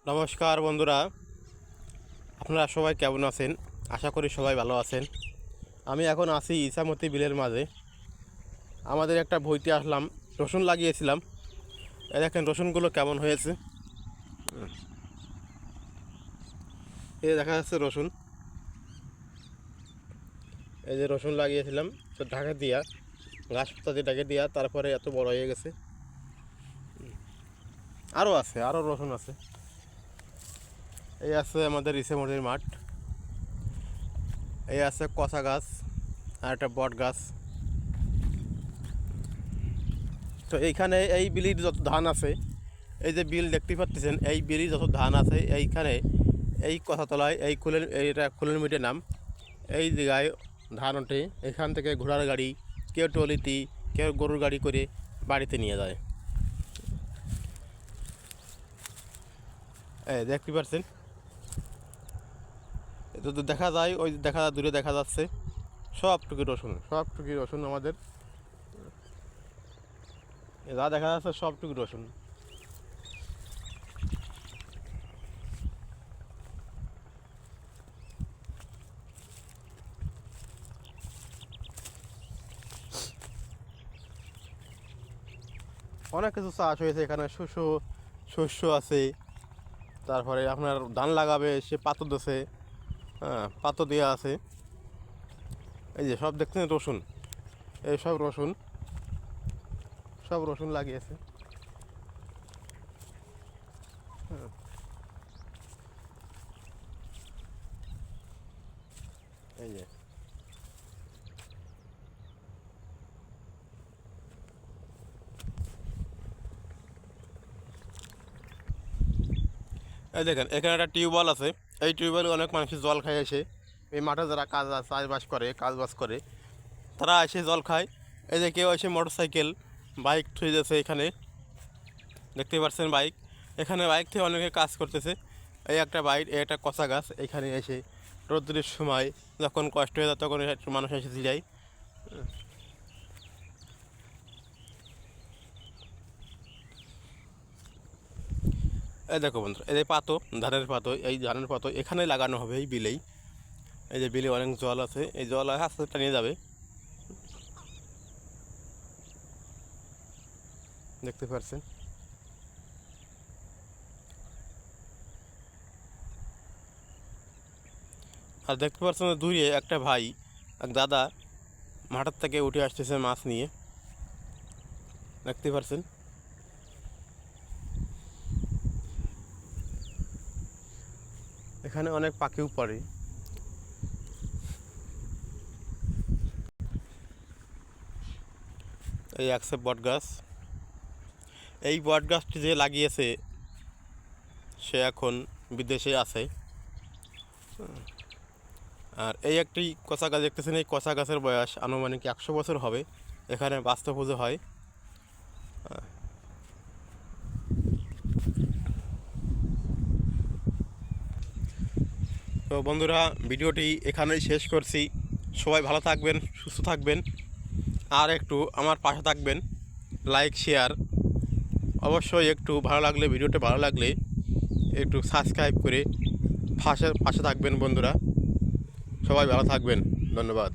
নমস্কার বন্ধুরা, আপনারা সবাই কেমন আছেন? আশা করি সবাই ভালো আছেন। আমি এখন আছি ইছামতি বিলের মাঝে। আমাদের একটা ভইতে আসলাম, রসুন লাগিয়েছিলাম। এই দেখেন রসুনগুলো কেমন হয়েছে। এই দেখা যাচ্ছে রসুন, এই যে রসুন লাগিয়েছিলাম তো ঢাকা দিয়া, ঘাস পাতা দিয়ে ঢাকে দিয়া, তারপরে এত বড় হয়ে গেছে। আরও আছে, আরও রসুন আছে। এই আছে আমাদের ইছামতির মাঠ। এই আছে কচা গাছ আর একটা বট গাছ। তো এইখানে এই বিলির যত ধান আছে, এই যে বিল দেখতে পাচ্ছেন, এই বিলির যত ধান আছে এইখানে, এই কথাতলায়, এই এইটা কুলের মিটের নাম। এই জায়গায় ধান ওঠে। এখান থেকে ঘোড়ার গাড়ি, কেউ টলিতি, কেউ গরুর গাড়ি করে বাড়িতে নিয়ে যায়। এই দেখতে পাচ্ছেন, যদি দেখা যায়, ওই দেখা যায়, দূরে দেখা যাচ্ছে সবটুকু রসুন, সবটুকু রসুন আমাদের যা দেখা যাচ্ছে সবটুকু রসুন। অনেক কিছু চাষ হয়েছে এখানে। শস্য আছে, তারপরে আপনার ধান লাগাবে, সে পাতো দিছে। হ্যাঁ, পাতো দেওয়া আছে। এই যে সব দেখছেন রসুন, এই সব রসুন, সব রসুন লাগিয়েছে। হ্যাঁ, এই যে এই দেখেন, এখানে একটা টিউবওয়েল আছে। এই টিউবওয়েলে অনেক মানুষের জল খায় এসে। এই মাঠে যারা চাষবাস করে, কাজবাজ করে, তারা এসে জল খায়। এই যে কেউ এসে মোটর সাইকেল, বাইক থুয়ে যাচ্ছে এখানে, দেখতে পাচ্ছেন বাইক। এখানে বাইক থেকে অনেকে কাজ করতেছে। এই একটা বাইক, এই একটা কচা গাছ। এখানে এসে রোদ্রের সময় যখন কষ্ট হয়ে যায়, তখন একটু মানুষ এসে জিরায়। এই দেখো বন্ধু, এই যে পাতো, ধানের পাতো, এই ধানের পাতো এখানে লাগানো হবে, এই বিলেই। এই যে বিলে অনেক জল আছে, এই জল আস্তে আস্তে নিয়ে যাবে, দেখতে পাচ্ছেন। আর দেখতে পাচ্ছেন দূরে একটা ভাই, এক দাদা মাঠের থেকে উঠে আসতেছে মাছ নিয়ে, দেখতে পাচ্ছেন। এখানে অনেক পাখিও পড়ে। এই একসে বট গাছ। এই বট গাছটি যে লাগিয়েছে সে এখন বিদেশে আছে। আর এই একটি কচা গাছ দেখতেছেন, এই কচা গাছের বয়স আনুমানিক 100 বছর হবে। এখানে বাস্তব পুজো হয়। তো বন্ধুরা, ভিডিওটি এখানেই শেষ করছি। সবাই ভালো থাকবেন, সুস্থ থাকবেন, আর একটু আমার পাশে থাকবেন। লাইক, শেয়ার, অবশ্যই একটু ভালো লাগলে, ভিডিওটা ভালো লাগলে একটু সাবস্ক্রাইব করে পাশে পাশে থাকবেন বন্ধুরা। সবাই ভালো থাকবেন, ধন্যবাদ।